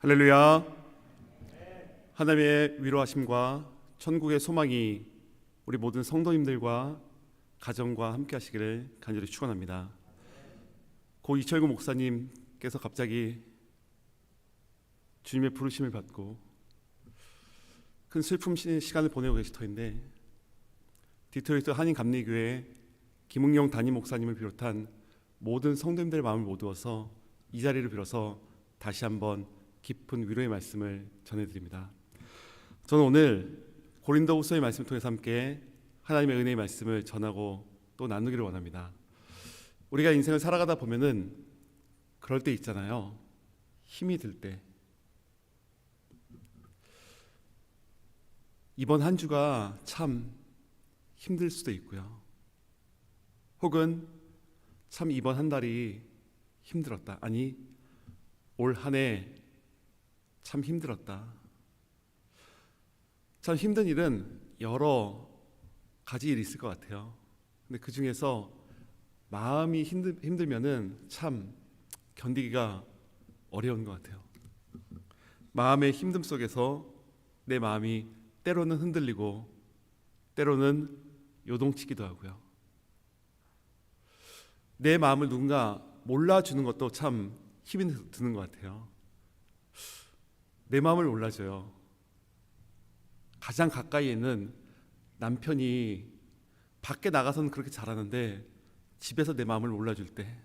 할렐루야. 하나님의 위로하심과 천국의 소망이 우리 모든 성도님들과 가정과 함께 하시기를 간절히 축원합니다. 고 이철구 목사님께서 갑자기 주님의 부르심을 받고 큰 슬픔 시간을 보내고 계실 터인데, 디트로이트 한인감리교회 김웅영 담임 목사님을 비롯한 모든 성도님들의 마음을 모두어서 이 자리를 빌어서 다시 한번 깊은 위로의 말씀을 전해드립니다. 저는 오늘 고린도후서의 말씀을 통해서 함께 하나님의 은혜의 말씀을 전하고 또 나누기를 원합니다. 우리가 인생을 살아가다 보면은 그럴 때 있잖아요. 힘이 들 때. 이번 한 주가 참 힘들 수도 있고요. 혹은 참 이번 한 달이 힘들었다. 아니, 올 한 해 참 힘들었다. 참 힘든 일은 여러 가지 일이 있을 것 같아요. 근데 그 중에서 마음이 힘들면은 참 견디기가 어려운 것 같아요. 마음의 힘듦 속에서 내 마음이 때로는 흔들리고 때로는 요동치기도 하고요. 내 마음을 누군가 몰라주는 것도 참 힘이 드는 것 같아요. 내 마음을 몰라줘요. 가장 가까이 있는 남편이 밖에 나가서는 그렇게 잘하는데 집에서 내 마음을 몰라줄 때,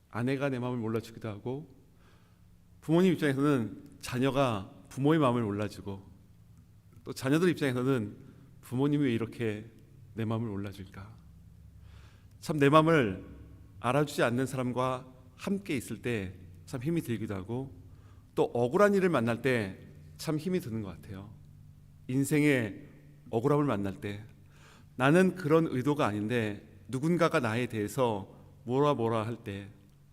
아내가 내 마음을 몰라주기도 하고, 부모님 입장에서는 자녀가 부모의 마음을 몰라주고, 또 자녀들 입장에서는 부모님이 왜 이렇게 내 마음을 몰라줄까. 참 내 마음을 알아주지 않는 사람과 함께 있을 때 참 힘이 들기도 하고, 또 억울한 일을 만날 때 참 힘이 드는 것 같아요. 인생의 억울함을 만날 때 나는 그런 의도가 아닌데 누군가가 나에 대해서 뭐라 할 때,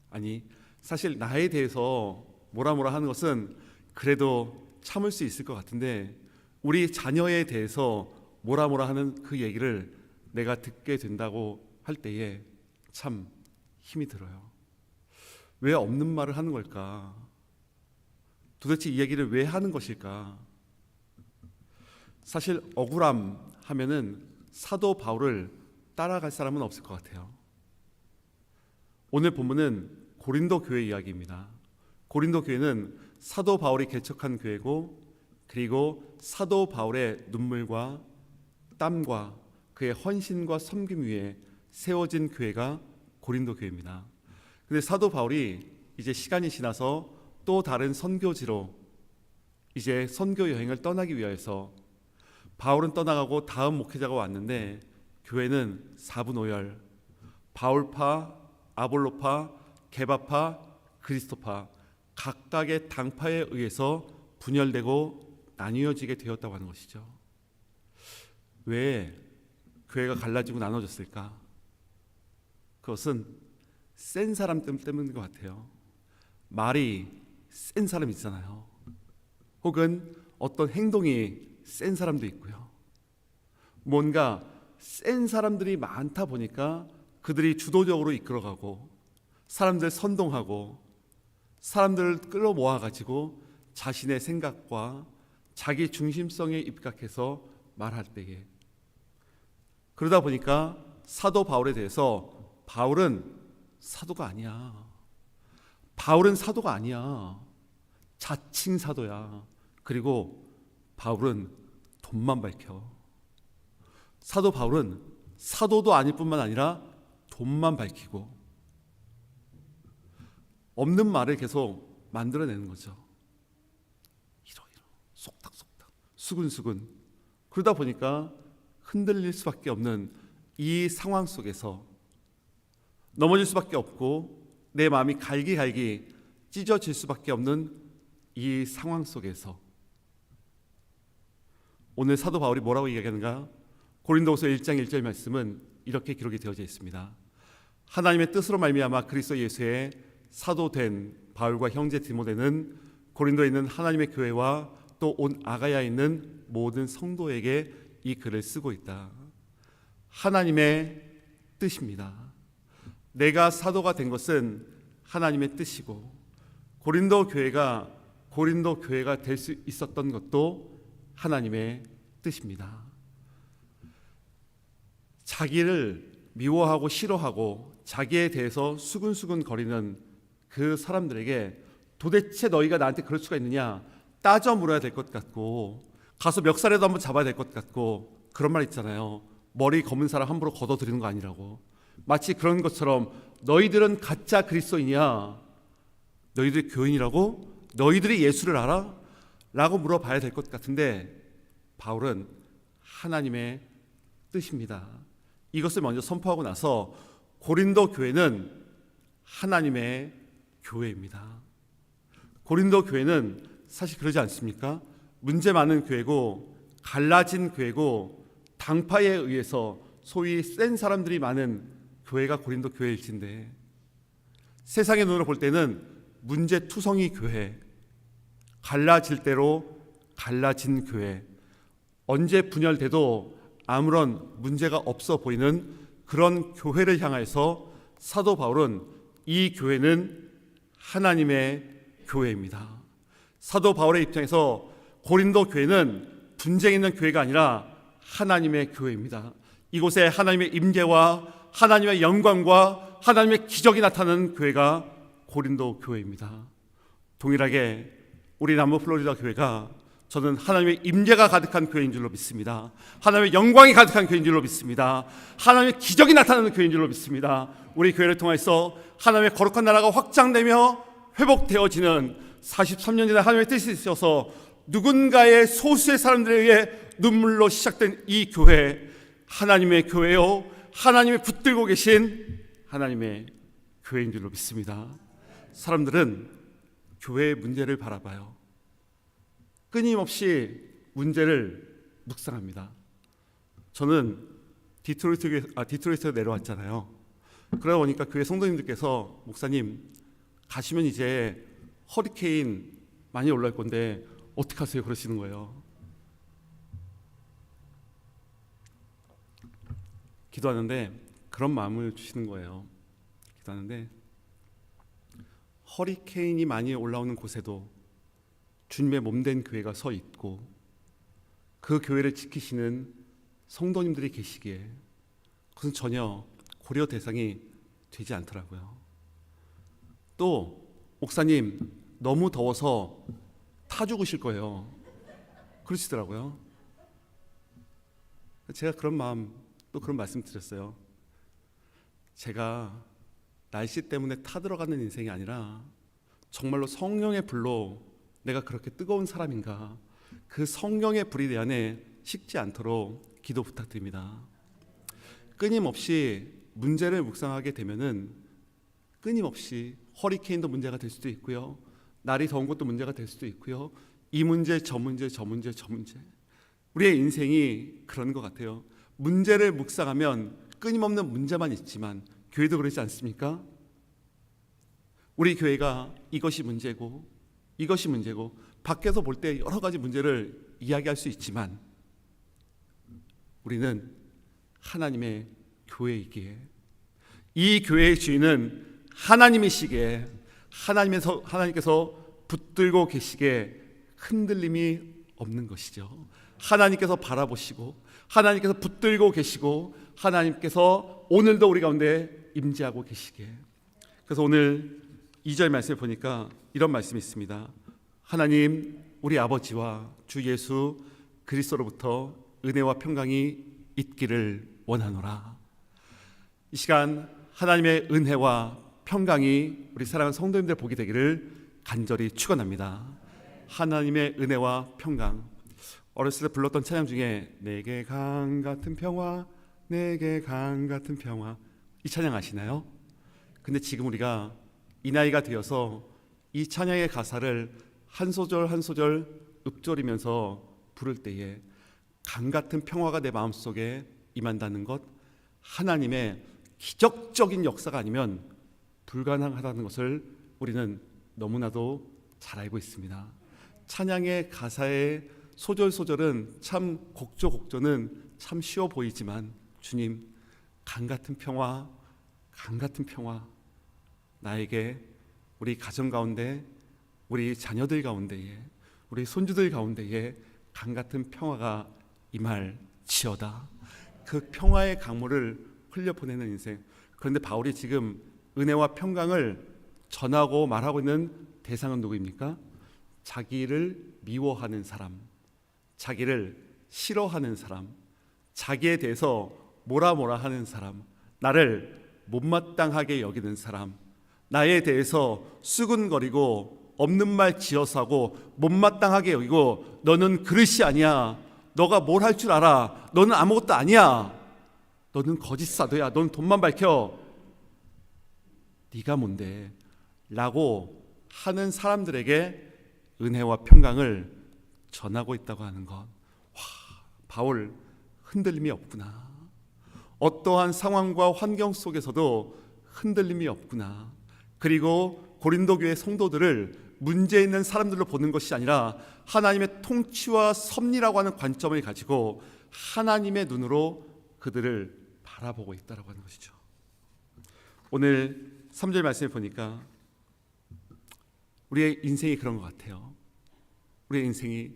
아니 사실 나에 대해서 뭐라 하는 것은 그래도 참을 수 있을 것 같은데 우리 자녀에 대해서 뭐라 하는 그 얘기를 내가 듣게 된다고 할 때에 참 힘이 들어요. 왜 없는 말을 하는 걸까? 도대체 이 얘기를 왜 하는 것일까? 사실 억울함 하면은 사도 바울을 따라갈 사람은 없을 것 같아요. 오늘 본문은 고린도 교회 이야기입니다. 고린도 교회는 사도 바울이 개척한 교회고, 그리고 사도 바울의 눈물과 땀과 그의 헌신과 섬김 위에 세워진 교회가 고린도 교회입니다. 근데 사도 바울이 이제 시간이 지나서 또 다른 선교지로 이제 선교 여행을 떠나기 위해서 바울은 떠나가고 다음 목회자가 왔는데 교회는 사분오열, 바울파, 아볼로파, 게바파, 그리스도파 각각의 당파에 의해서 분열되고 나뉘어지게 되었다고 하는 것이죠. 왜 교회가 갈라지고 나눠졌을까? 그것은 센 사람 때문인 것 같아요. 말이 센 사람 있잖아요. 혹은 어떤 행동이 센 사람도 있고요. 뭔가 센 사람들이 많다 보니까 그들이 주도적으로 이끌어가고 사람들 선동하고 사람들을 끌어모아가지고 자신의 생각과 자기 중심성에 입각해서 말할 때에, 그러다 보니까 사도 바울에 대해서 바울은 사도가 아니야. 바울은 사도가 아니야. 자칭 사도야. 그리고 바울은 돈만 밝혀. 사도 바울은 사도도 아닐 뿐만 아니라 돈만 밝히고 없는 말을 계속 만들어내는 거죠. 이러이러 속닥속닥 수근수근. 그러다 보니까 흔들릴 수밖에 없는 이 상황 속에서 넘어질 수밖에 없고 내 마음이 갈기갈기 찢어질 수밖에 없는 이 상황 속에서 오늘 사도 바울이 뭐라고 이야기하는가? 고린도후서 1장 1절 말씀은 이렇게 기록이 되어져 있습니다. 하나님의 뜻으로 말미암아 그리스도 예수의 사도된 바울과 형제 디모데는 고린도에 있는 하나님의 교회와 또 온 아가야에 있는 모든 성도에게 이 글을 쓰고 있다. 하나님의 뜻입니다. 내가 사도가 된 것은 하나님의 뜻이고 고린도 교회가 될 수 있었던 것도 하나님의 뜻입니다. 자기를 미워하고 싫어하고 자기에 대해서 수근수근 거리는 그 사람들에게 도대체 너희가 나한테 그럴 수가 있느냐 따져 물어야 될 것 같고, 가서 멱살에도 한번 잡아야 될 것 같고, 그런 말 있잖아요. 머리 검은 사람 함부로 걷어들이는 거 아니라고. 마치 그런 것처럼 너희들은 가짜 그리스도이냐, 너희들이 교인이라고, 너희들이 예수를 알아? 라고 물어봐야 될 것 같은데, 바울은 하나님의 뜻입니다. 이것을 먼저 선포하고 나서 고린도 교회는 하나님의 교회입니다. 고린도 교회는 사실 그러지 않습니까? 문제 많은 교회고 갈라진 교회고 당파에 의해서 소위 센 사람들이 많은 교회가 고린도 교회일진데, 세상의 눈으로 볼 때는 문제투성이 교회, 갈라질 대로 갈라진 교회, 언제 분열돼도 아무런 문제가 없어 보이는 그런 교회를 향해서 사도 바울은 이 교회는 하나님의 교회입니다. 사도 바울의 입장에서 고린도 교회는 분쟁 있는 교회가 아니라 하나님의 교회입니다. 이곳에 하나님의 임재와 하나님의 영광과 하나님의 기적이 나타나는 교회가 고린도 교회입니다. 동일하게 우리 남부 플로리다 교회가, 저는 하나님의 임재가 가득한 교회인 줄로 믿습니다. 하나님의 영광이 가득한 교회인 줄로 믿습니다. 하나님의 기적이 나타나는 교회인 줄로 믿습니다. 우리 교회를 통해서 하나님의 거룩한 나라가 확장되며 회복되어지는 43년 전에 하나님의 뜻이 있어서 누군가의 소수의 사람들에 의해 눈물로 시작된 이 교회, 하나님의 교회요, 하나님이 붙들고 계신 하나님의 교회인 줄로 믿습니다. 사람들은 교회의 문제를 바라봐요. 끊임없이 문제를 묵상합니다. 저는 디트로이트에 내려왔잖아요. 그러다 보니까 교회 성도님들께서, 목사님 가시면 이제 허리케인 많이 올라올 건데 어떡하세요? 그러시는 거예요. 기도하는데 그런 마음을 주시는 거예요. 기도하는데 허리케인이 많이 올라오는 곳에도 주님의 몸된 교회가 서 있고 그 교회를 지키시는 성도님들이 계시기에 그것은 전혀 고려 대상이 되지 않더라고요. 또 목사님 너무 더워서 타 죽으실 거예요. 그러시더라고요. 제가 그런 말씀 드렸어요. 제가 날씨 때문에 타들어가는 인생이 아니라 정말로 성령의 불로 내가 그렇게 뜨거운 사람인가, 그 성령의 불이 내 안에 식지 않도록 기도 부탁드립니다. 끊임없이 문제를 묵상하게 되면은 끊임없이 허리케인도 문제가 될 수도 있고요, 날이 더운 것도 문제가 될 수도 있고요, 이 문제 저 문제 저 문제 저 문제. 우리의 인생이 그런 것 같아요. 문제를 묵상하면 끊임없는 문제만 있지만, 교회도 그러지 않습니까? 우리 교회가 이것이 문제고 밖에서 볼 때 여러 가지 문제를 이야기할 수 있지만, 우리는 하나님의 교회이기에, 이 교회의 주인은 하나님이시기에, 하나님께서 붙들고 계시기에 흔들림이 없는 것이죠. 하나님께서 바라보시고, 하나님께서 붙들고 계시고, 하나님께서 오늘도 우리 가운데 임재하고 계시기에. 그래서 오늘 2절 말씀을 보니까 이런 말씀이 있습니다. 하나님 우리 아버지와 주 예수 그리스도로부터 은혜와 평강이 있기를 원하노라. 이 시간 하나님의 은혜와 평강이 우리 사랑하는 성도님들 보게 되기를 간절히 축원합니다. 하나님의 은혜와 평강. 어렸을 때 불렀던 찬양 중에 내게 강 같은 평화, 내게 강 같은 평화, 이 찬양 아시나요? 근데 지금 우리가 이 나이가 되어서 이 찬양의 가사를 한 소절 한 소절 읊조리면서 부를 때에 강 같은 평화가 내 마음속에 임한다는 것, 하나님의 기적적인 역사가 아니면 불가능하다는 것을 우리는 너무나도 잘 알고 있습니다. 찬양의 가사의 소절소절은 참, 곡조는 참 쉬워 보이지만, 주님 강 같은 평화 나에게, 우리 가정 가운데, 우리 자녀들 가운데에, 우리 손주들 가운데에 강같은 평화가 임할지어다. 그 평화의 강물을 흘려보내는 인생. 그런데 바울이 지금 은혜와 평강을 전하고 말하고 있는 대상은 누구입니까? 자기를 미워하는 사람, 자기를 싫어하는 사람, 자기에 대해서 뭐라 하는 사람, 나를 못마땅하게 여기는 사람, 나에 대해서 수근거리고 없는 말 지어서 하고 못마땅하게 여기고 너는 그릇이 아니야, 너가 뭘 할 줄 알아, 너는 아무것도 아니야, 너는 거짓 사도야, 너는 돈만 밝혀, 네가 뭔데? 라고 하는 사람들에게 은혜와 평강을 전하고 있다고 하는 것. 와, 바울 흔들림이 없구나. 어떠한 상황과 환경 속에서도 흔들림이 없구나. 그리고 고린도 교회 성도들을 문제 있는 사람들로 보는 것이 아니라 하나님의 통치와 섭리라고 하는 관점을 가지고 하나님의 눈으로 그들을 바라보고 있다고 하는 것이죠. 오늘 3절 말씀을 보니까 우리의 인생이 그런 것 같아요. 우리의 인생이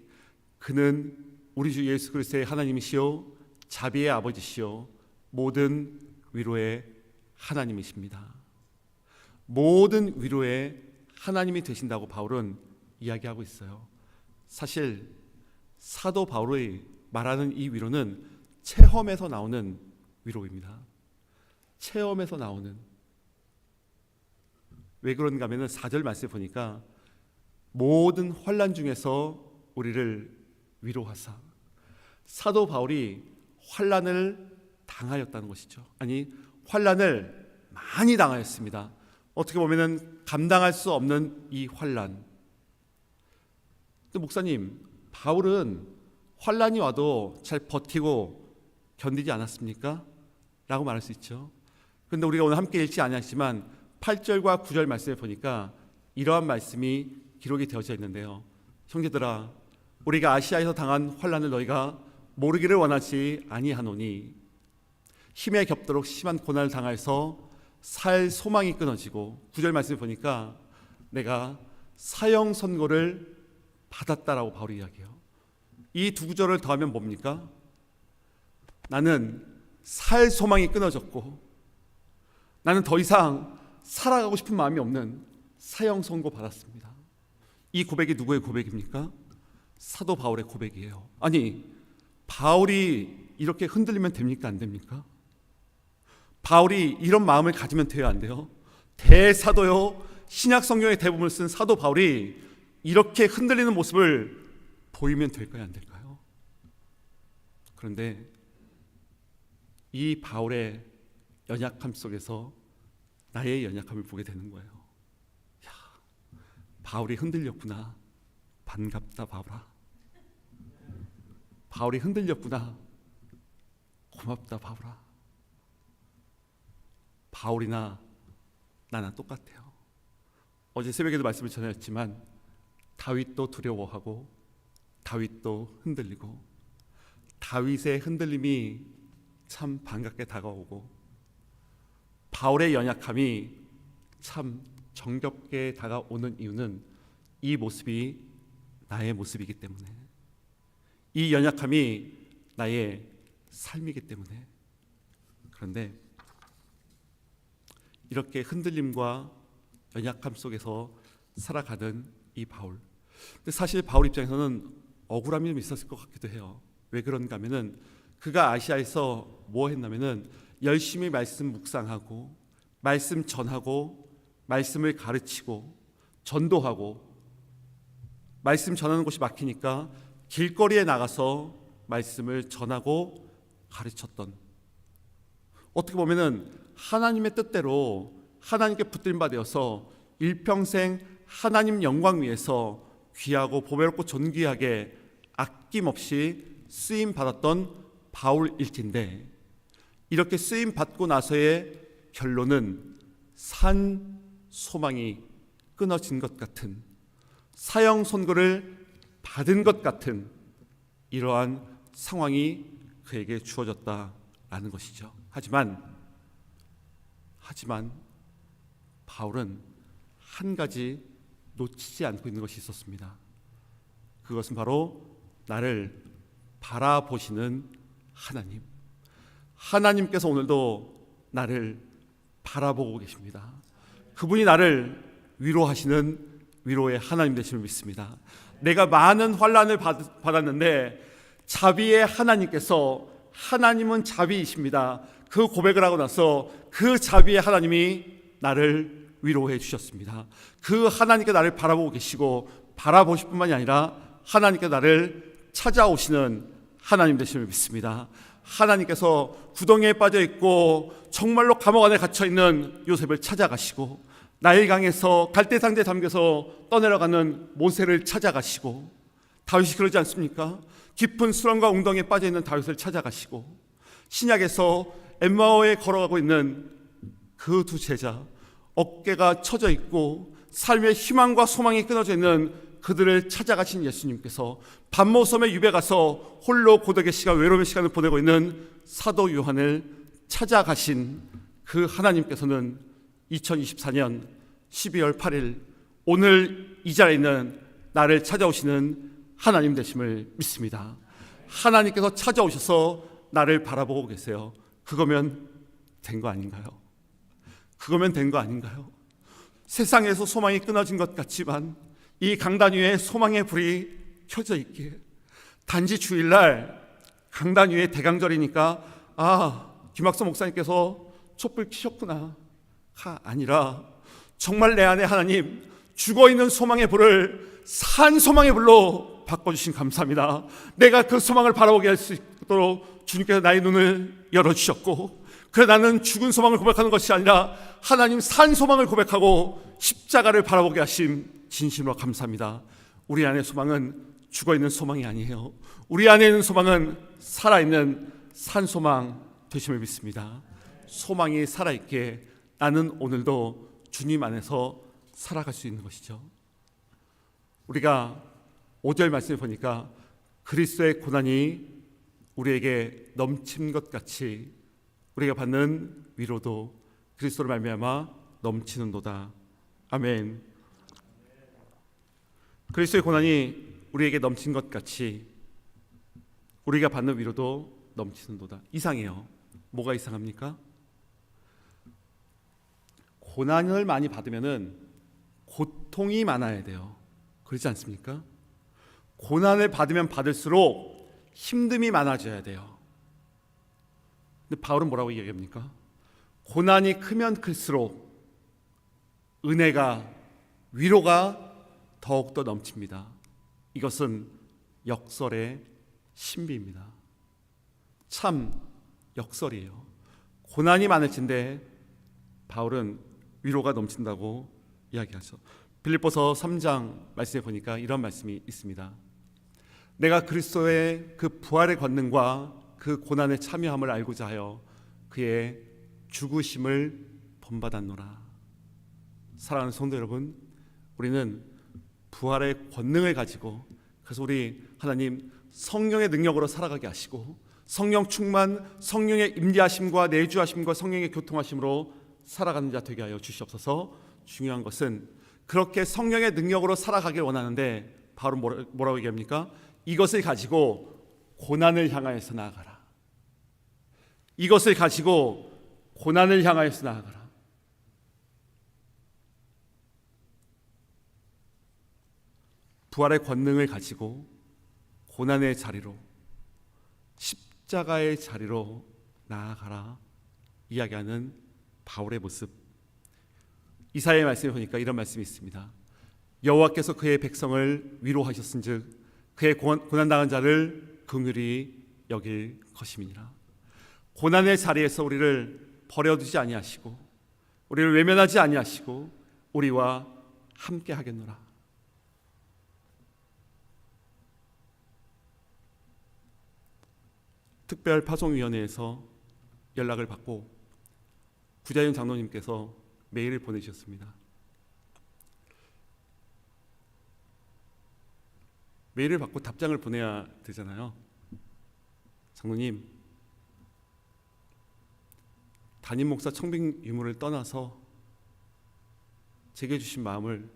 그는 우리 주 예수 그리스도의 하나님이시요 자비의 아버지시요 모든 위로의 하나님이십니다. 모든 위로의 하나님이 되신다고 바울은 이야기하고 있어요. 사실 사도 바울의 말하는 이 위로는 체험에서 나오는 위로입니다. 체험에서 나오는. 왜 그런가 하면 4절 말씀을 보니까 모든 환난 중에서 우리를 위로하사. 사도 바울이 환난을 당하였다는 것이죠. 아니, 환난을 많이 당하였습니다. 어떻게 보면 감당할 수 없는 이 환난. 근데 목사님, 바울은 환난이 와도 잘 버티고 견디지 않았습니까? 라고 말할 수 있죠. 그런데 우리가 오늘 함께 읽지 않았지만 8절과 9절 말씀을 보니까 이러한 말씀이 기록이 되어져 있는데요. 형제들아, 우리가 아시아에서 당한 환난을 너희가 모르기를 원하지 아니하노니 힘에 겹도록 심한 고난을 당하여서 살 소망이 끊어지고, 9절 말씀을 보니까 내가 사형 선고를 받았다라고 바울이 이야기해요. 이 두 구절을 더하면 뭡니까? 나는 살 소망이 끊어졌고 나는 더 이상 살아가고 싶은 마음이 없는 사형 선고 받았습니다. 이 고백이 누구의 고백입니까? 사도 바울의 고백이에요. 아니, 바울이 이렇게 흔들리면 됩니까? 안 됩니까? 바울이 이런 마음을 가지면 돼요? 안 돼요? 대사도요, 신약 성경의 대부분을 쓴 사도 바울이 이렇게 흔들리는 모습을 보이면 될까요? 안 될까요? 그런데 이 바울의 연약함 속에서 나의 연약함을 보게 되는 거예요. 야, 바울이 흔들렸구나. 반갑다 바울아. 바울이 흔들렸구나. 고맙다 바울아. 바울이나 나나 똑같아요. 어제 새벽에도 말씀을 전했지만 다윗도 두려워하고 다윗도 흔들리고 다윗의 흔들림이 참 반갑게 다가오고 바울의 연약함이 참 정겹게 다가오는 이유는 이 모습이 나의 모습이기 때문에, 이 연약함이 나의 삶이기 때문에. 그런데 이렇게 흔들림과 연약함 속에서 살아가는 이 바울. 근데 사실 바울 입장에서는 억울함이 좀 있었을 것 같기도 해요. 왜 그런가 하면은 그가 아시아에서 뭐 했냐면은 열심히 말씀 묵상하고 말씀 전하고 말씀을 가르치고 전도하고, 말씀 전하는 곳이 막히니까 길거리에 나가서 말씀을 전하고 가르쳤던, 어떻게 보면은 하나님의 뜻대로 하나님께 붙들림 받아서 일평생 하나님 영광 위에서 귀하고 보배롭고 존귀하게 아낌없이 쓰임 받았던 바울일진데, 이렇게 쓰임 받고 나서의 결론은 산 소망이 끊어진 것 같은, 사형 선고를 받은 것 같은 이러한 상황이 그에게 주어졌다라는 것이죠. 하지만 바울은 한 가지 놓치지 않고 있는 것이 있었습니다. 그것은 바로 나를 바라보시는 하나님. 하나님께서 오늘도 나를 바라보고 계십니다. 그분이 나를 위로하시는 위로의 하나님 되심을 믿습니다. 내가 많은 환난을 받았는데 자비의 하나님께서, 하나님은 자비이십니다, 그 고백을 하고 나서 그 자비의 하나님이 나를 위로해 주셨습니다. 그 하나님께 나를 바라보고 계시고, 바라보실 뿐만이 아니라 하나님께 나를 찾아오시는 하나님 되심을 믿습니다. 하나님께서 구덩이에 빠져 있고 정말로 감옥 안에 갇혀 있는 요셉을 찾아가시고, 나일강에서 갈대상자에 잠겨서 떠내려가는 모세를 찾아가시고, 다윗이 그러지 않습니까? 깊은 수렁과 웅덩이에 빠져 있는 다윗을 찾아가시고, 신약에서 엠마오에 걸어가고 있는 그 두 제자, 어깨가 처져 있고 삶의 희망과 소망이 끊어져 있는 그들을 찾아가신 예수님께서 밤모섬에 유배 가서 홀로 고독의 시간, 외로움의 시간을 보내고 있는 사도 요한을 찾아가신 그 하나님께서는 2024년 12월 8일 오늘 이 자리에 있는 나를 찾아오시는 하나님 되심을 믿습니다. 하나님께서 찾아오셔서 나를 바라보고 계세요. 그거면 된 거 아닌가요? 그거면 된 거 아닌가요? 세상에서 소망이 끊어진 것 같지만 이 강단 위에 소망의 불이 켜져 있기에, 단지 주일날 강단 위에 대강절이니까 김학서 목사님께서 촛불 켜셨구나 아니라, 정말 내 안에 하나님 죽어있는 소망의 불을 산 소망의 불로 바꿔주신 감사합니다. 내가 그 소망을 바라보게 할 수 있도록 주님께서 나의 눈을 열어주셨고, 그래 나는 죽은 소망을 고백하는 것이 아니라 하나님 산 소망을 고백하고 십자가를 바라보게 하심 진심으로 감사합니다. 우리 안의 소망은 죽어있는 소망이 아니에요. 우리 안에 있는 소망은 살아있는 산 소망 되심을 믿습니다. 소망이 살아있게 나는 오늘도 주님 안에서 살아갈 수 있는 것이죠. 우리가 5절 말씀을 보니까 그리스도의 고난이 우리에게 넘친 것 같이 우리가 받는 위로도 그리스도로 말미암아 넘치는도다. 아멘. 그리스도의 고난이 우리에게 넘친 것 같이 우리가 받는 위로도 넘치는도다. 이상해요. 뭐가 이상합니까? 고난을 많이 받으면은 고통이 많아야 돼요. 그렇지 않습니까? 고난을 받으면 받을수록 힘듦이 많아져야 돼요. 근데 바울은 뭐라고 얘기합니까? 고난이 크면 클수록 은혜가, 위로가 더욱더 넘칩니다. 이것은 역설의 신비입니다. 참 역설이에요. 고난이 많을진데 바울은 위로가 넘친다고 이야기하죠. 빌립보서 3장 말씀에 보니까 이런 말씀이 있습니다. 내가 그리스도의 그 부활의 권능과 그 고난에 참여함을 알고자 하여 그의 죽으심을 본받았노라. 사랑하는 성도 여러분, 우리는 부활의 권능을 가지고, 그래서 우리 하나님 성령의 능력으로 살아가게 하시고, 성령 충만, 성령의 임재하심과 내주하심과 성령의 교통하심으로 살아가는 자 되게 하여 주시옵소서. 중요한 것은 그렇게 성령의 능력으로 살아가길 원하는데 바로 뭐라고 얘기합니까? 이것을 가지고 고난을 향하여서 나아가라. 이것을 가지고 고난을 향하여서 나아가라. 부활의 권능을 가지고 고난의 자리로, 십자가의 자리로 나아가라 이야기하는 바울의 모습. 이사야의 말씀을 보니까 이런 말씀이 있습니다. 여호와께서 그의 백성을 위로하셨은즉 그의 고난당한 자를 긍휼히 여길 것임이니라. 고난의 자리에서 우리를 버려두지 아니하시고 우리를 외면하지 아니하시고 우리와 함께 하겠노라. 특별 파송위원회에서 연락을 받고 구자윤 장로님께서 메일을 보내주셨습니다. 메일을 받고 답장을 보내야 되잖아요. 장로님, 담임 목사 청빙 유무를 떠나서 제게 주신 마음을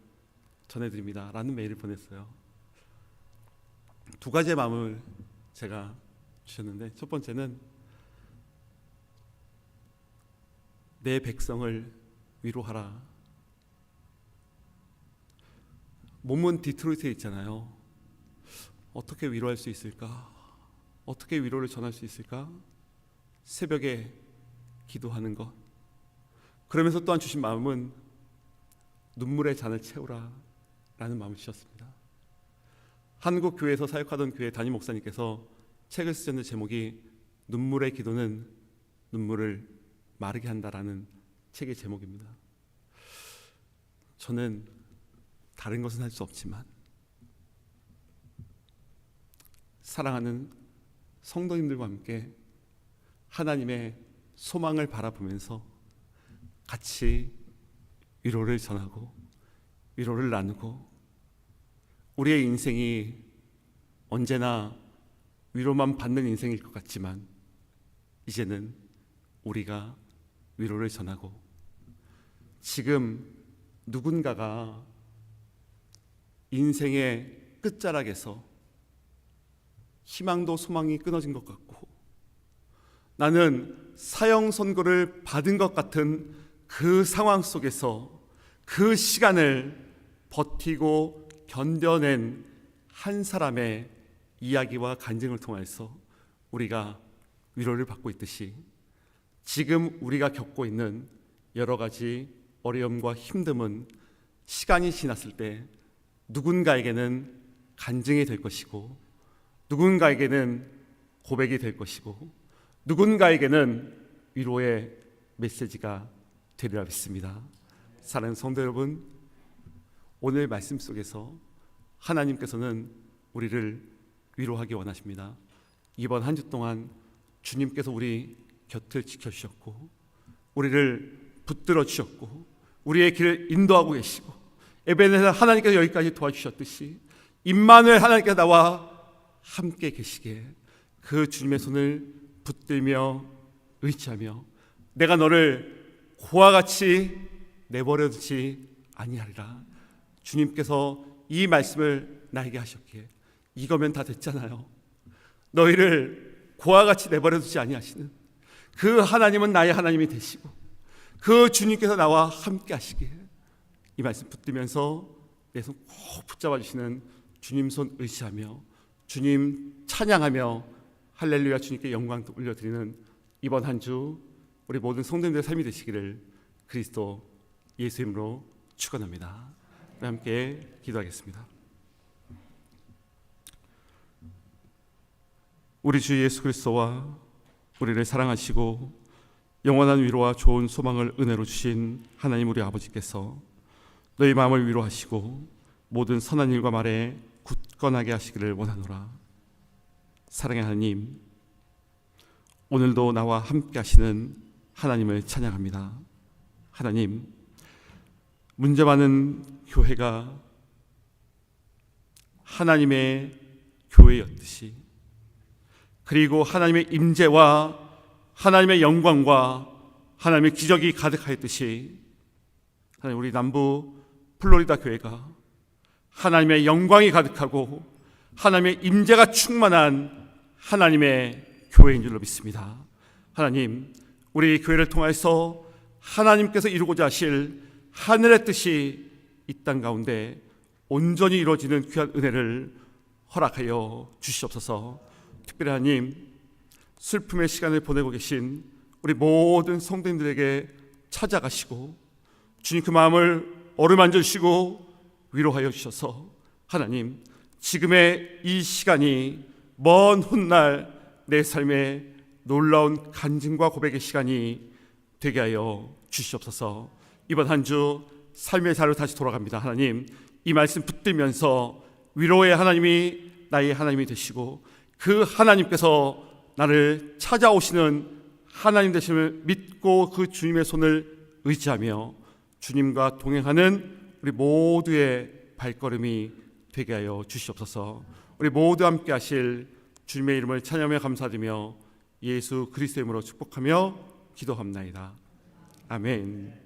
전해드립니다 라는 메일을 보냈어요. 두 가지의 마음을 제가 주셨는데, 첫 번째는 내 백성을 위로하라. 몸은 디트로이트에 있잖아요. 어떻게 위로할 수 있을까? 어떻게 위로를 전할 수 있을까? 새벽에 기도하는 것. 그러면서 또한 주신 마음은 눈물의 잔을 채우라 라는 마음을 주셨습니다. 한국 교회에서 사역하던 교회 담임 목사님께서 책을 쓰셨는데 제목이 눈물의 기도는 눈물을 마르게 한다라는 책의 제목입니다. 저는 다른 것은 할 수 없지만 사랑하는 성도님들과 함께 하나님의 소망을 바라보면서 같이 위로를 전하고 위로를 나누고, 우리의 인생이 언제나 위로만 받는 인생일 것 같지만 이제는 우리가 위로를 전하고, 지금 누군가가 인생의 끝자락에서 희망도 소망이 끊어진 것 같고 나는 사형 선고를 받은 것 같은 그 상황 속에서 그 시간을 버티고 견뎌낸 한 사람의 이야기와 간증을 통해서 우리가 위로를 받고 있듯이, 지금 우리가 겪고 있는 여러 가지 어려움과 힘듦은 시간이 지났을 때 누군가에게는 간증이 될 것이고, 누군가에게는 고백이 될 것이고, 누군가에게는 위로의 메시지가 되리라 믿습니다. 사랑하는 성도 여러분, 오늘 말씀 속에서 하나님께서는 우리를 위로하기 원하십니다. 이번 한 주 동안 주님께서 우리 곁을 지켜주셨고 우리를 붙들어 주셨고 우리의 길을 인도하고 계시고, 에베네zer 하나님께서 여기까지 도와주셨듯이 임마누엘 하나님께서 나와 함께 계시기에 그 주님의 손을 붙들며 의지하며 내가 너를 고와 같이 내버려 두지 아니하리라. 주님께서 이 말씀을 나에게 하셨기에 이거면 다 됐잖아요. 너희를 고와 같이 내버려 두지 아니하시는 그 하나님은 나의 하나님이 되시고 그 주님께서 나와 함께 하시기에 이 말씀 붙들면서 내 손 꼭 붙잡아 주시는 주님 손 의지하며 주님 찬양하며 할렐루야 주님께 영광 올려드리는 이번 한 주 우리 모든 성도님들의 삶이 되시기를 그리스도 예수 이름으로 축원합니다. 함께 기도하겠습니다. 우리 주 예수 그리스도와 우리를 사랑하시고 영원한 위로와 좋은 소망을 은혜로 주신 하나님 우리 아버지께서 너희 마음을 위로하시고 모든 선한 일과 말에 굳건하게 하시기를 원하노라. 사랑의 하나님, 오늘도 나와 함께 하시는 하나님을 찬양합니다. 하나님, 문제 많은 교회가 하나님의 교회였듯이, 그리고 하나님의 임재와 하나님의 영광과 하나님의 기적이 가득하였듯이 하나님, 우리 남부 플로리다 교회가 하나님의 영광이 가득하고 하나님의 임재가 충만한 하나님의 교회인 줄로 믿습니다. 하나님, 우리 교회를 통해서 하나님께서 이루고자 하실 하늘의 뜻이 이 땅 가운데 온전히 이루어지는 귀한 은혜를 허락하여 주시옵소서. 특별히 하나님, 슬픔의 시간을 보내고 계신 우리 모든 성도님들에게 찾아가시고 주님 그 마음을 어루만져 주시고 위로하여 주셔서 하나님, 지금의 이 시간이 먼 훗날 내 삶의 놀라운 간증과 고백의 시간이 되게 하여 주시옵소서. 이번 한 주 삶의 자리로 다시 돌아갑니다. 하나님, 이 말씀 붙들면서 위로의 하나님이 나의 하나님이 되시고 그 하나님께서 나를 찾아오시는 하나님 되심을 믿고 그 주님의 손을 의지하며 주님과 동행하는 우리 모두의 발걸음이 되게 하여 주시옵소서. 우리 모두 함께 하실 주님의 이름을 찬양하며 감사드리며 예수 그리스도의 이름으로 축복하며 기도합나이다. 아멘.